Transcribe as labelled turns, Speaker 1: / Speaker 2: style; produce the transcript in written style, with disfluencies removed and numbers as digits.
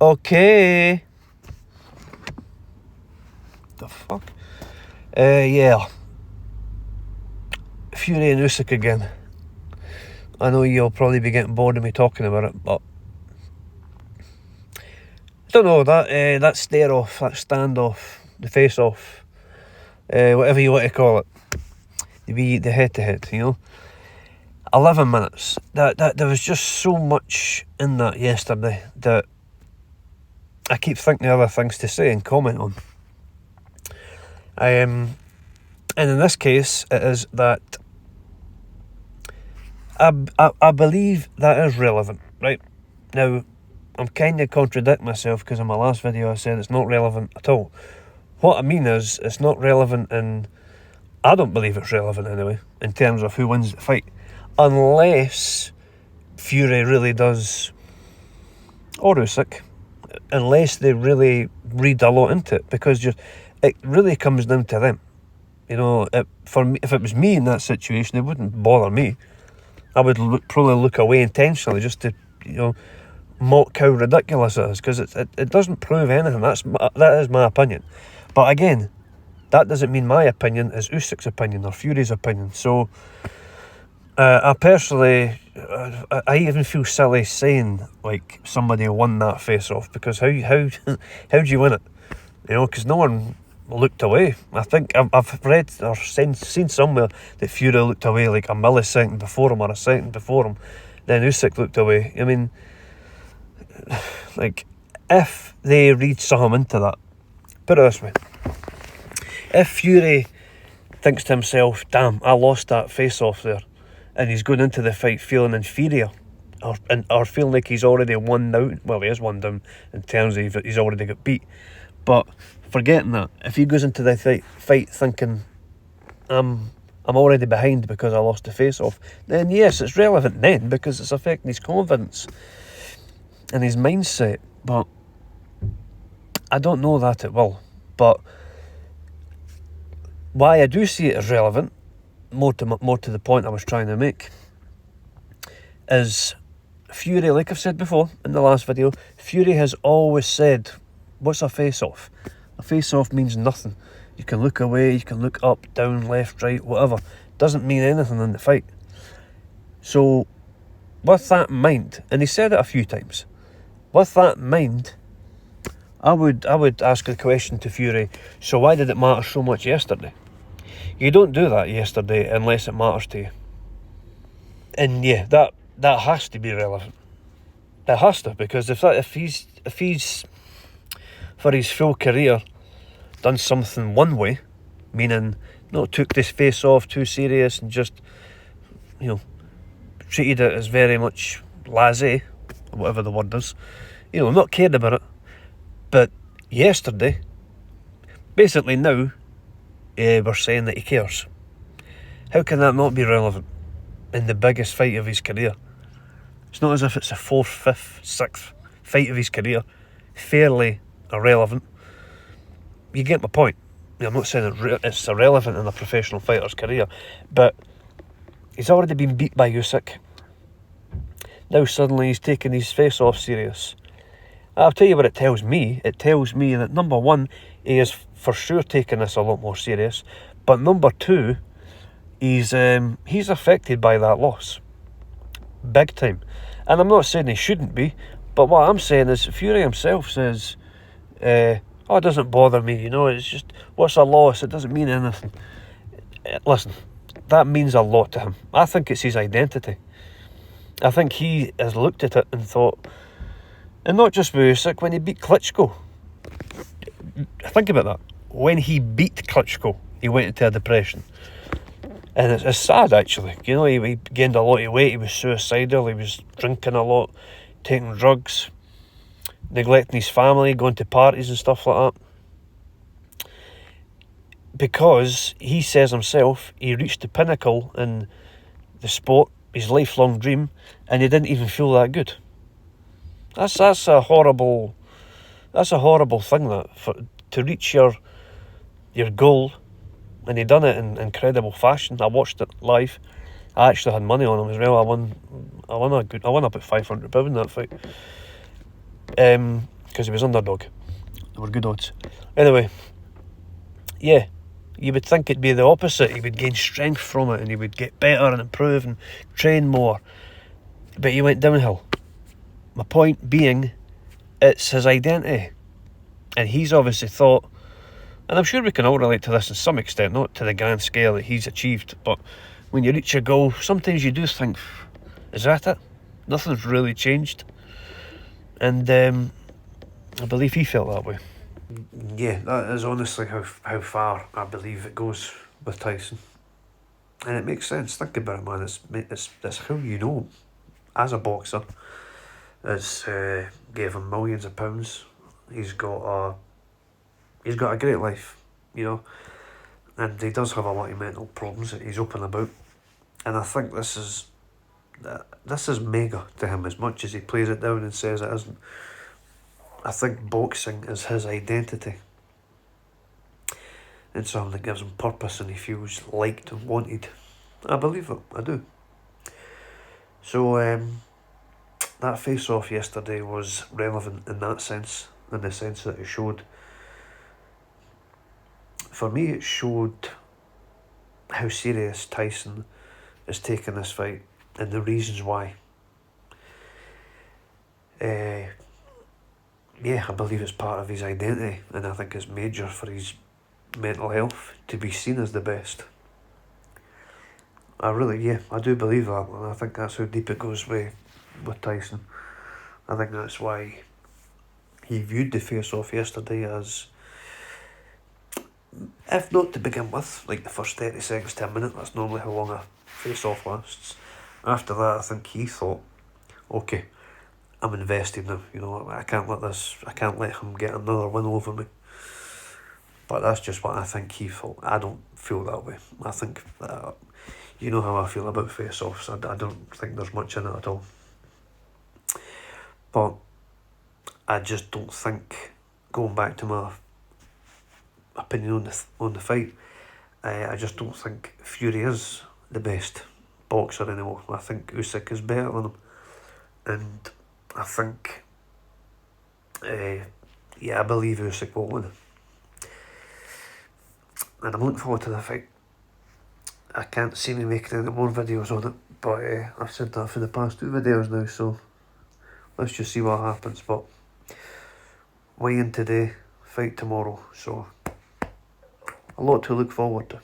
Speaker 1: Okay. The fuck? Yeah. Fury and Usyk again. I know you'll probably be getting bored of me talking about it, but I don't know, that stare-off, that standoff, the face-off, whatever you want to call it, the head-to-head, 11 minutes. That there was just so much in that yesterday that I keep thinking of other things to say and comment on. And in this case, it is that I believe that is relevant, right? Now, I'm kind of contradicting myself because in my last video I said it's not relevant at all. What I mean is, it's not relevant I don't believe it's relevant anyway, in terms of who wins the fight. Unless Fury really does, or Usyk, unless they really read a lot into it, because it really comes down to them. For me, if it was me in that situation, it wouldn't bother me. I would probably look away intentionally just to, mock how ridiculous it is, because it doesn't prove anything. That is my opinion. But again, that doesn't mean my opinion is Usyk's opinion or Fury's opinion. So, I personally, I even feel silly saying like somebody won that face-off, because how do you win it? Because no one looked away. I think I've read or seen somewhere that Fury looked away like a millisecond before him or a second before him. Then Usyk looked away. I mean, like, if they read something into that, put it this way. If Fury thinks to himself, damn, I lost that face-off there, and he's going into the fight feeling inferior, or feeling like he's already one down, well, he is one down in terms of he's already got beat, but forgetting that, if he goes into the fight thinking, I'm already behind because I lost the face-off, then yes, it's relevant then, because it's affecting his confidence and his mindset. But I don't know that it will. But why I do see it as relevant, more to the point I was trying to make, is Fury, like I've said before in the last video, Fury has always said, what's a face-off? A face-off means nothing. You can look away, you can look up, down, left, right, whatever. Doesn't mean anything in the fight. So, with that in mind, and he said it a few times, with that in mind, I would ask the question to Fury, so why did it matter so much yesterday? You don't do that yesterday unless it matters to you. And yeah, that has to be relevant. It has to, because if he's for his full career done something one way, meaning not took this face off too serious and just treated it as very much blasé, whatever the word is, not cared about it. But yesterday, basically now, we're saying that he cares. How can that not be relevant in the biggest fight of his career? It's not as if it's the 4th, 5th, 6th fight of his career. Fairly irrelevant. You get my point. I'm not saying it's irrelevant in a professional fighter's career, but he's already been beat by Usyk. Now suddenly he's taking his face-off serious. I'll tell you what it tells me. It tells me that, number one, he is for sure taking this a lot more serious, but number two, he's affected by that loss. Big time. And I'm not saying he shouldn't be, but what I'm saying is Fury himself says, it doesn't bother me, it's just, what's a loss? It doesn't mean anything. Listen, that means a lot to him. I think it's his identity. I think he has looked at it and thought, and not just with Usyk, when he beat Klitschko. Think about that. When he beat Klitschko, he went into a depression. And it's sad, actually. He gained a lot of weight, he was suicidal, he was drinking a lot, taking drugs, neglecting his family, going to parties and stuff like that. Because he says himself, he reached the pinnacle in the sport, his lifelong dream, and he didn't even feel that good. That's a horrible thing, to reach your goal, and he done it in incredible fashion. I watched it live. I actually had money on him as well. I won about £500 in that fight. because he was underdog. They were good odds. Anyway, yeah, you would think it'd be the opposite. He would gain strength from it and he would get better and improve and train more. But he went downhill. My point being, it's his identity. And he's obviously thought, and I'm sure we can all relate to this to some extent, not to the grand scale that he's achieved, but when you reach your goal, sometimes you do think, is that it? Nothing's really changed. And I believe he felt that way. Yeah, that is honestly how far I believe it goes with Tyson. And it makes sense. Think about it, man. It's how you know as a boxer. It's gave him millions of pounds. He's got a great life, you know, and he does have a lot of mental problems that he's open about. And I think this is mega to him, as much as he plays it down and says it isn't. I think boxing is his identity. It's something that gives him purpose and he feels liked and wanted. I believe it, I do. So that face-off yesterday was relevant in that sense, in the sense that it showed, for me it showed how serious Tyson is taking this fight and the reasons why. Yeah, I believe it's part of his identity, and I think it's major for his mental health to be seen as the best. I do believe that, and I think that's how deep it goes with Tyson. I think that's why he viewed the face-off yesterday as, if not to begin with, like the first 30 seconds to a minute, that's normally how long a face-off lasts. After that, I think he thought, okay, I'm invested now, you know, I can't let him get another win over me. But that's just what I think he thought. I don't feel that way. I think, you know how I feel about face-offs. I don't think there's much in it at all. But I just don't think, going back to my opinion on the fight, I just don't think Fury is the best boxer anymore. I think Usyk is better than him. And I think, I believe Usyk will win. And I'm looking forward to the fight. I can't see me making any more videos on it, but I've said that for the past 2 videos now, so let's just see what happens. But weigh in today, fight tomorrow, so a lot to look forward to.